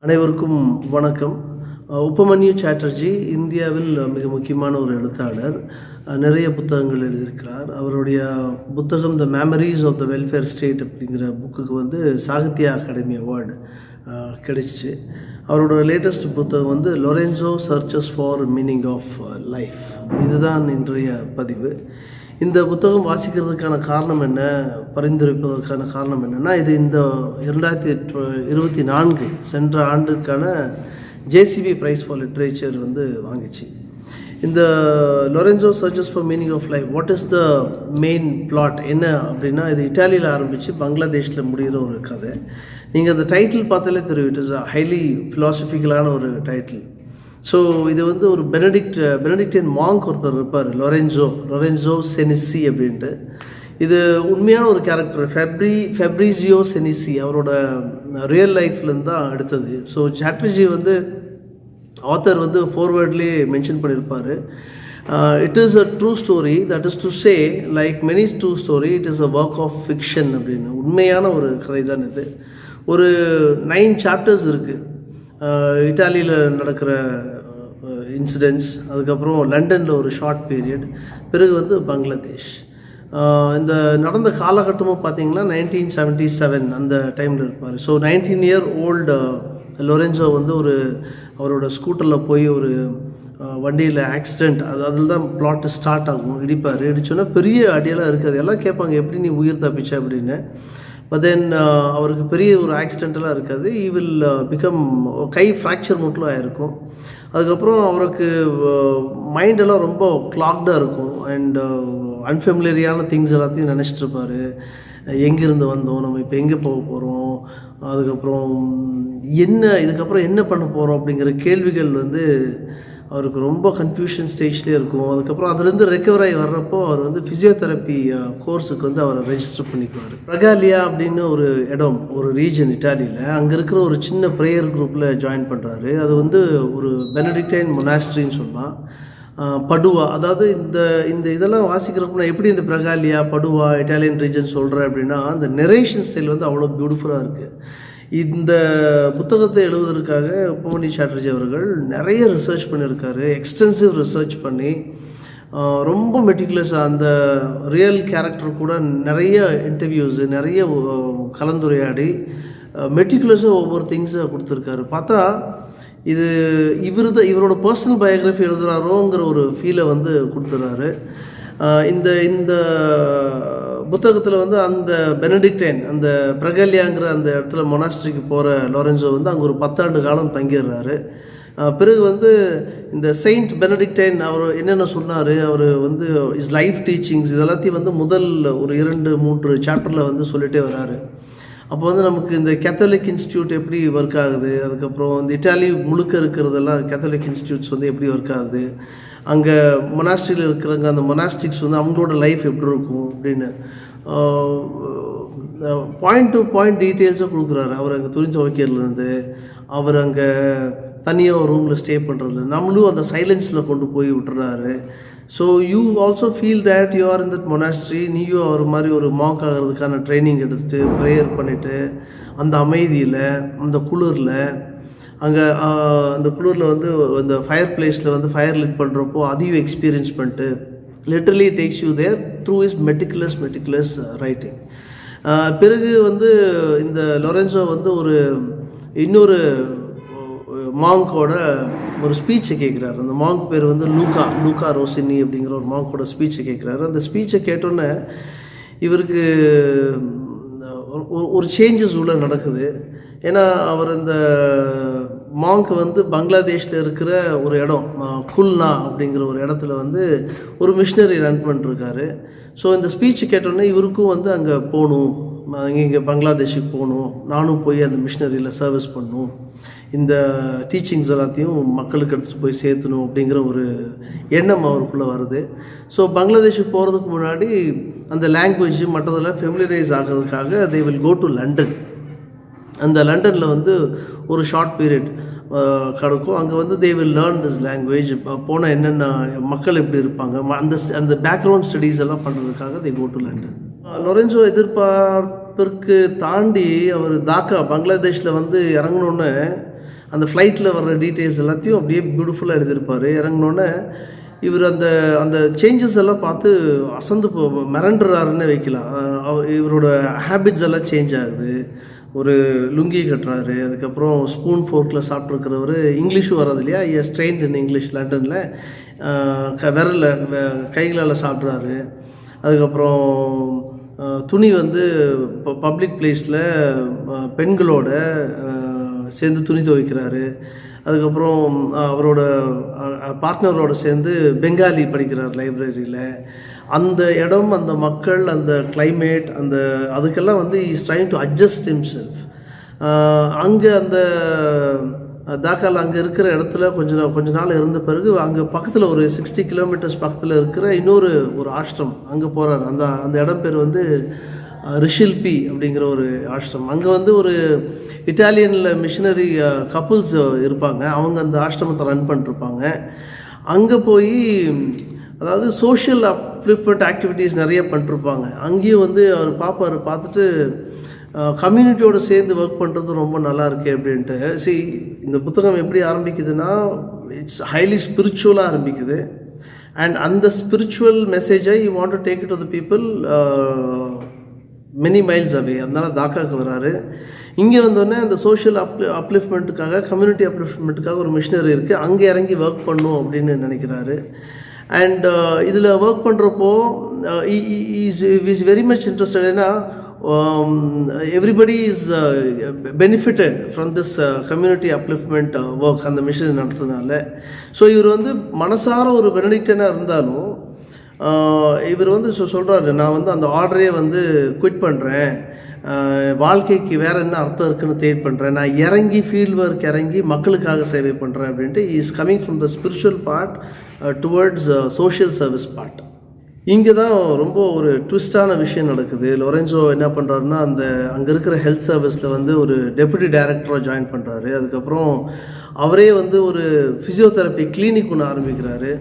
அனைவருக்கும் வணக்கம். உபமன்யு சாட்டர்ஜி இந்தியாவில் மிக முக்கியமான ஒரு எழுத்தாளர். நிறைய புத்தகங்கள் எழுதியிருக்கிறார். அவருடைய புத்தகம் the memories of the welfare state அப்படிங்கிற புக்குக்கு வந்து சாகித்ய அகாடமி அவார்டு கிடைச்சிச்சு. அவரோட லேட்டஸ்ட் புத்தகம் வந்து Lorenzo searches for meaning of life. இதுதான் இன்றைய பதிவு. இந்த புத்தகம் வாசிக்கிறதுக்கான காரணம் என்ன, பரிந்துரைப்பதற்கான காரணம் என்னென்னா, இது இந்த 2024 சென்ற ஆண்டிற்கான ஜேசிபி ப்ரைஸ் ஃபார் லிட்ரேச்சர் வந்து வாங்கிச்சு. இந்த Lorenzo searches for meaning of life, what is the main plot என்ன அப்படின்னா, இது இட்டாலியில் ஆரம்பித்து பங்களாதேஷில் முடிகிற ஒரு கதை. நீங்கள் அந்த டைட்டில் பார்த்தாலே தெரியும், இட் இஸ் அ ஹைலி ஃபிலாசபிக்கலான ஒரு டைட்டில். ஸோ இது வந்து ஒரு பெனடிக்டியன் மாங்க் ஒருத்தர் இருப்பார், லொரென்சோ செனிசி அப்படின்ட்டு. இது உண்மையான ஒரு கேரக்டர், ஃபெப்ரிசியோ செனிசி, அவரோட ரியல் லைஃப்லேருந்து தான் எடுத்தது. ஸோ சாட்டர்ஜி வந்து ஆத்தர் வந்து ஃபார்வேர்ட்லேயே மென்ஷன் பண்ணியிருப்பார், it is a true story, that is to say like many true story, it is a work of fiction அப்படின்னு. உண்மையான ஒரு கதை தான் இது. ஒரு 9 சாப்டர்ஸ் இருக்குது. இட்டாலியில் நடக்கிற இன்சிடென்ட்ஸ், அதுக்கப்புறம் லண்டனில் ஒரு ஷார்ட் பீரியட், பிறகு வந்து பங்களாதேஷ். இந்த நடந்த காலகட்டமும் பார்த்திங்கன்னா 1977 அந்த டைமில் இருப்பார். ஸோ 19 இயர் ஓல்டு லொரென்சோ வந்து அவரோட ஸ்கூட்டரில் போய் ஒரு வண்டியில் ஆக்சிடெண்ட், அதில் தான் பிளாட் ஸ்டார்ட் ஆகும். இடிச்சோன்னா பெரிய அடியெல்லாம் இருக்காது. எல்லாம் கேட்பாங்க, எப்படி நீ உயிர் தப்பிச்ச அப்படின்னு. பட் தென் அவருக்கு பெரிய ஒரு ஆக்சிடென்டெல்லாம் இருக்காது. He will become, guy fracture மட்டும் ஆகிருக்கும். அதுக்கப்புறம் அவருக்கு மைண்டெல்லாம் ரொம்ப கிளாக்டாக இருக்கும். அண்ட் அன்ஃபெமிலியரியான திங்ஸ் எல்லாத்தையும் நினச்சிட்டு இருப்பார். எங்கேருந்து வந்தோம், நம்ம இப்போ எங்கே போக போகிறோம், அதுக்கப்புறம் இதுக்கப்புறம் என்ன பண்ண போகிறோம் அப்படிங்கிற கேள்விகள் வந்து அவருக்கு ரொம்ப கன்ஃபியூஷன் ஸ்டேஜ்லேயே இருக்கும். அதுக்கப்புறம் அதுலேருந்து ரெக்கவர் ஆகி வர்றப்போ அவர் வந்து ஃபிசியோதெரப்பி கோர்ஸுக்கு வந்து அவரை ரெஜிஸ்டர் பண்ணிக்குவார். பிரகாலியா அப்படின்னு ஒரு இடம், ஒரு ரீஜன் இட்டாலியில். அங்கே இருக்கிற ஒரு சின்ன ப்ரேயர் குரூப்பில் ஜாயின் பண்ணுறாரு. அது வந்து ஒரு பெனடிக்டைன் மொனாஸ்ட்ரின்னு சொல்லலாம். படுவா, அதாவது இந்த இதெல்லாம் வாசிக்கிறப்ப நான் எப்படி இந்த பிரகாலியா, படுவா, இட்டாலியன் ரீஜன் சொல்கிறேன் அப்படின்னா, அந்த நெரேஷன் ஸ்டைல் வந்து அவ்வளோ பியூட்டிஃபுல்லாக இருக்குது. இந்த புத்தகத்தை எழுதுவதற்காக உபமன்யு சாட்டர்ஜி அவர்கள் நிறைய ரிசர்ச் பண்ணியிருக்காரு. எக்ஸ்டென்சிவ் ரிசர்ச் பண்ணி ரொம்ப மெட்டிகுலஸாக அந்த ரியல் கேரக்டர் கூட நிறைய இன்டர்வியூஸு, நிறைய கலந்துரையாடி மெட்டிகுலஸாக ஒவ்வொரு திங்ஸை கொடுத்துருக்காரு. பார்த்தா இது இவரோட பர்சனல் பயோகிராஃபி எழுதுகிறாரோங்கிற ஒரு ஃபீலை வந்து கொடுத்துறாரு. இந்த புத்தகத்தில் வந்து அந்த பெனடிக்டைன், அந்த பிரகல்யாங்கிற அந்த இடத்துல மொனாஸ்ட்ரிக்கு போகிற லொரென்சோ வந்து அங்கே ஒரு 10 ஆண்டு காலம் தங்கிடுறாரு. பிறகு வந்து இந்த செயின்ட் பெனடிக்டைன் அவர் என்னென்ன சொன்னார், அவர் வந்து இஸ் லைஃப் டீச்சிங்ஸ், இதெல்லாத்தையும் வந்து முதல் ஒரு 2-3 சாப்டரில் வந்து சொல்லிகிட்டே வராரு. அப்போ வந்து நமக்கு இந்த கேத்தலிக் இன்ஸ்டியூட் எப்படி ஒர்க் ஆகுது, அதுக்கப்புறம் இந்த இட்டாலி முழுக்க இருக்கிறதெல்லாம் கேத்தலிக் இன்ஸ்டியூட்ஸ் வந்து எப்படி ஒர்க் ஆகுது, அங்கே மொனாஸ்ட்ரியில் இருக்கிறவங்க அந்த மொனாஸ்டிக்ஸ் வந்து அவங்களோட லைஃப் எப்படி இருக்கும் அப்படின்னு பாயிண்ட் டு பாயிண்ட் டீட்டெயில்ஸாக கொடுக்குறாரு. அவர் அங்கே துணி துவைக்கிறதுலேருந்து, அவர் அங்கே தனியாக ஒரு ரூமில் ஸ்டே பண்ணுறது, நம்மளும் அந்த சைலன்ஸில் கொண்டு போய் விட்டுறாரு. So you also feel that you are in that monastery. நீயும் அவர் மாதிரி ஒரு மாங்க் ஆகிறதுக்கான ட்ரைனிங் எடுத்துட்டு ப்ரேயர் பண்ணிவிட்டு அந்த அமைதியில், அந்த குளிரில், அங்கே அந்த குளிரில் வந்து அந்த ஃபயர் பிளேஸில் வந்து ஃபயர் லிட் பண்ணுறப்போ அதையும் எக்ஸ்பீரியன்ஸ் பண்ணிட்டு literally takes you there through is meticulous writing. பிறகு வந்து இந்த லொரென்சோ வந்து இன்னொரு மாங்கோட ஒரு ஸ்பீச்சை கேட்குறாரு. அந்த மாங்க் பேர் வந்து லூக்கா ரோசினி அப்படிங்கிற ஒரு மாங்கோட ஸ்பீச்சை கேட்குறாரு. அந்த ஸ்பீச்சை கேட்டோன்னே இவருக்கு ஒரு சேஞ்சஸ் உள்ள நடக்குது. ஏன்னா அவர் இந்த மாங்க் வந்து பங்களாதேஷில் இருக்கிற ஒரு இடம், குல்னா அப்படிங்கிற ஒரு இடத்துல வந்து ஒரு மிஷினரி ரன் பண்ணிருக்காரு. ஸோ இந்த ஸ்பீச் கேட்டோன்னே இவருக்கும் வந்து அங்கே போகணும், இங்கே பங்களாதேஷுக்கு போகணும், நானும் போய் அந்த மிஷினரியில் சர்வீஸ் பண்ணணும், இந்த டீச்சிங்ஸ் எல்லாத்தையும் மக்களுக்கு எடுத்துகிட்டு போய் சேர்த்தணும் அப்படிங்கிற ஒரு எண்ணம் அவருக்குள்ளே வருது. ஸோ பங்களாதேஷுக்கு போகிறதுக்கு முன்னாடி அந்த லாங்குவேஜ் மற்றதெல்லாம் ஃபெமிலியரைஸ் ஆகிறதுக்காக they will go to London. அந்த லண்டனில் வந்து ஒரு ஷார்ட் பீரியட் கிடக்கும். அங்கே வந்து they will learn this language. போனால் என்னென்ன மக்கள் எப்படி இருப்பாங்க, அந்த பேக்ரவுண்ட் ஸ்டடீஸ் எல்லாம் பண்ணுறதுக்காக தே கோ டு லண்டன். லொரென்சோ எதிர்பார்ப்பிற்கு தாண்டி அவர் தாக்கா பங்களாதேஷில் வந்து இறங்கினோன்னே அந்த ஃப்ளைட்டில் வர்ற டீட்டெயில்ஸ் எல்லாத்தையும் அப்படியே பியூட்டிஃபுல்லாக எழுதியிருப்பார். இறங்கினோடனே இவர் அந்த அந்த சேஞ்சஸ் எல்லாம் பார்த்து அசந்து மிரண்டுறாருன்னு வைக்கலாம். இவரோட ஹேபிட்ஸ் எல்லாம் சேஞ்ச் ஆகுது. ஒரு லுங்கி கட்டுறாரு, அதுக்கப்புறம் ஸ்பூன் ஃபோர்க்கில் சாப்பிட்ருக்கிறவர் இங்கிலீஷும் வராது இல்லையா, ஸ்ட்ரெயின்ட் இன் இங்கிலீஷ் லண்டனில் விரலில் கைகளால் சாப்பிட்றாரு. அதுக்கப்புறம் துணி வந்து பப்ளிக் பிளேஸில் பெண்களோட சேர்ந்து துணி துவைக்கிறாரு. அதுக்கப்புறம் அவரோட பார்ட்னரோடு சேர்ந்து பெங்காலி படிக்கிறார் லைப்ரரியில். அந்த இடம், அந்த மக்கள், அந்த கிளைமேட், அந்த அதுக்கெல்லாம் வந்து is trying to adjust himself. அங்கே அந்த தாக்கால் அங்கே இருக்கிற இடத்துல கொஞ்ச நாள் இருந்த பிறகு அங்கே பக்கத்தில் ஒரு 60 கிலோமீட்டர்ஸ் பக்கத்தில் இருக்கிற இன்னொரு ஆஷ்ரம் அங்கே போகிறார். அந்த இடம் பேர் வந்து ரிஷில்பி அப்படிங்கிற ஒரு ஆஷ்ரம். அங்கே வந்து ஒரு இட்டாலியனில் மிஷினரி கப்புள்ஸ் இருப்பாங்க. அவங்க அந்த ஆஷ்ரமத்தை ரன் பண்ணிருப்பாங்க. அங்கே போய் அதாவது சோஷியல் அப்லிஃப்ட்மெண்ட் ஆக்டிவிட்டீஸ் நிறைய பண்ணிருப்பாங்க. அங்கேயும் வந்து அவர் பார்த்துட்டு கம்யூனிட்டியோடு சேர்ந்து ஒர்க் பண்ணுறது ரொம்ப நல்லா இருக்கு அப்படின்ட்டு. இந்த புத்தகம் எப்படி ஆரம்பிக்குதுன்னா, இட்ஸ் ஹைலி ஸ்பிரிச்சுவலாக ஆரம்பிக்குது. அண்ட் அந்த ஸ்பிரிச்சுவல் மெசேஜை you want to take it to the people many miles அவே. அதனால தாக்காவுக்கு வராரு. இங்கே வந்தோடனே அந்த சோஷியல் அப்லிஃப்ட்மெண்ட்டுக்காக, கம்யூனிட்டி அப்லிஃப்ட்மெண்ட்டுக்காக ஒரு மிஷினரி இருக்குது, அங்கே இறங்கி ஒர்க் பண்ணும் அப்படின்னு நினைக்கிறாரு. அண்ட் இதில் ஒர்க் பண்ணுறப்போ இஸ் வெரி மச் இன்ட்ரெஸ்டட். ஏன்னா everybody is benefited from this community upliftment work அந்த மிஷினரி நடத்துறதுனால. ஸோ இவர் வந்து மனசார ஒரு பெனடிக்டனாக இருந்தாலும் இவர் வந்து சொல்கிறாரு, நான் வந்து அந்த ஆர்டரே வந்து குவிட் பண்ணுறேன், வாழ்க்கைக்கு வேறு என்ன அர்த்தம் இருக்குன்னு தேட் பண்ணுறேன், நான் இறங்கி ஃபீல்ட் ஒர்க் இறங்கி மக்களுக்காக சேவை பண்ணுறேன் அப்படின்ட்டு is coming from the spiritual part towards social service part. இங்கே தான் ரொம்ப ஒரு ட்விஸ்டான விஷயம் நடக்குது. லொரென்சோ என்ன பண்ணுறாருன்னா, அங்கே இருக்கிற ஹெல்த் சர்வீஸில் வந்து ஒரு டெப்யூட்டி டைரக்டராக ஜாயின் பண்ணுறாரு. அதுக்கப்புறம் அவரே வந்து ஒரு ஃபிசியோதெரப்பி கிளினிக் ஒன்று ஆரம்பிக்கிறாரு.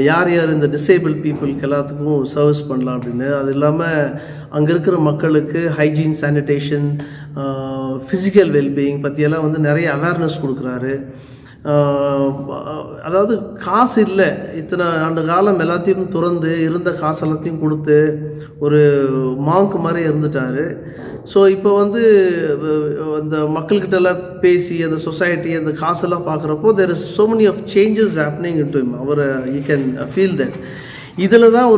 யார் இந்த டிசேபிள் பீப்புளுக்கு எல்லாத்துக்கும் சர்வீஸ் பண்ணலாம் அப்படின்னு. அது இல்லாமல் அங்கே இருக்கிற மக்களுக்கு ஹைஜீன், சானிடேஷன், ஃபிசிக்கல் வெல்பீயிங் பற்றியெல்லாம் வந்து நிறைய அவேர்னஸ் கொடுக்குறாரு. அதாவது காசு இல்லை, இத்தனை ஆண்டு காலம் எல்லாத்தையும் துறந்து இருந்த காசு எல்லாத்தையும் கொடுத்து ஒரு மாங்க் மாதிரி இருந்துட்டார். ஸோ இப்போ வந்து அந்த மக்கள்கிட்டலாம் பேசி அந்த சொசைட்டி அந்த காசெல்லாம் பார்க்குறப்போ there is so many of changes happening in to him. அவர் யூ கேன் ஃபீல் தட். இதில் தான்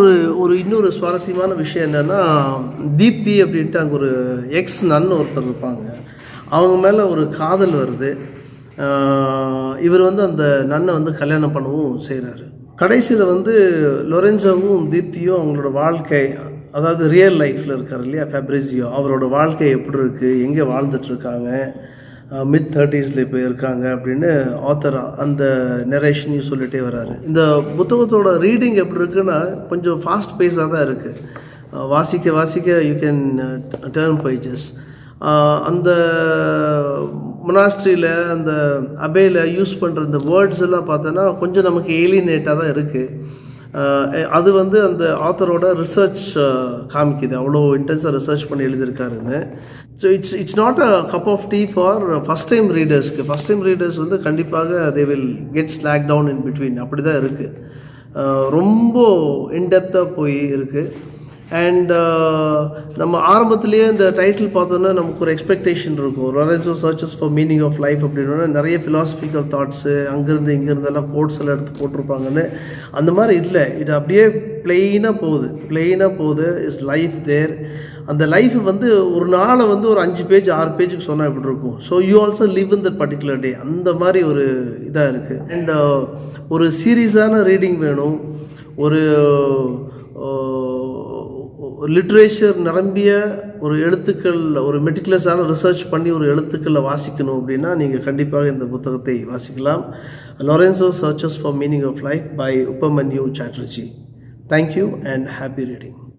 இன்னொரு சுவாரஸ்யமான விஷயம் என்னென்னா, தீப்தி அப்படின்ட்டு அங்கே ஒரு எக்ஸ் நன் ஒருத்தர் இருப்பாங்க. அவங்க மேலே ஒரு காதல் வருது. இவர் வந்து அந்த நன்னை வந்து கல்யாணம் பண்ணவும் செய்கிறாரு. கடைசியில் வந்து லொரென்சோவும் தீப்தியும் அவங்களோட வாழ்க்கை, அதாவது ரியல் லைஃப்பில் இருக்கார் இல்லையா ஃபேப்ரிசியோ, அவரோட வாழ்க்கை எப்படி இருக்குது, எங்கே வாழ்ந்துட்டுருக்காங்க, மிட் 30s இப்போ இருக்காங்க அப்படின்னு ஆத்தர் அந்த நெரேஷனையும் சொல்லிகிட்டே வர்றாரு. இந்த புத்தகத்தோட ரீடிங் எப்படி இருக்குன்னா கொஞ்சம் ஃபாஸ்ட் பேஸாக தான் இருக்குது. வாசிக்க யூ கேன் டர்ன் பேஜஸ். அந்த மொனாஸ்ட்ரியில் அந்த அபேயில் யூஸ் பண்ணுற இந்த வேர்ட்ஸ் எல்லாம் பார்த்தோன்னா கொஞ்சம் நமக்கு ஏலியனேட்டாக தான் இருக்குது. அது வந்து அந்த ஆத்தரோட ரிசர்ச் காமிக்குது, அவ்வளோ இன்டென்ஸாக ரிசர்ச் பண்ணி எழுதியிருக்காருன்னு. So it's not a cup of tea for first time ரீடர்ஸ்க்கு. ஃபஸ்ட் டைம் ரீடர்ஸ் வந்து கண்டிப்பாக they will get slack down in between. அப்படி தான் இருக்குது. ரொம்ப இன்டெப்த்தாக போய் இருக்குது. அண்ட் நம்ம ஆரம்பத்துலேயே இந்த டைட்டில் பார்த்தோன்னா நமக்கு ஒரு எக்ஸ்பெக்டேஷன் இருக்கும். Lorenzo searches for meaning of life அப்படின்னா நிறைய ஃபிலாசபிக்கல் தாட்ஸு அங்கேருந்து இங்கேருந்தெல்லாம் கோட்ஸ் எல்லாம் எடுத்து போட்டிருப்பாங்கன்னு. அந்த மாதிரி இல்லை, இது அப்படியே பிளெயினாக போகுது. இஸ் லைஃப் தேர். அந்த லைஃப் வந்து ஒரு நாளை வந்து ஒரு 5 பேஜ் 6 பேஜுக்கு சொன்னால் எப்படி இருக்கும். So you also live in that particular day. அந்த மாதிரி ஒரு இதாக இருக்குது. அண்ட் ஒரு சீரியஸான ரீடிங் வேணும், ஒரு லிட்ரேச்சர் நிரம்பிய ஒரு எழுத்துக்கள், ஒரு மெட்டிகுலஸான ரிசர்ச் பண்ணி ஒரு எழுத்துக்களை வாசிக்கணும் அப்படின்னா நீங்கள் கண்டிப்பாக இந்த புத்தகத்தை வாசிக்கலாம். Lorenzo searches for meaning of life by Upamanyu Chatterjee. Thank you and happy reading.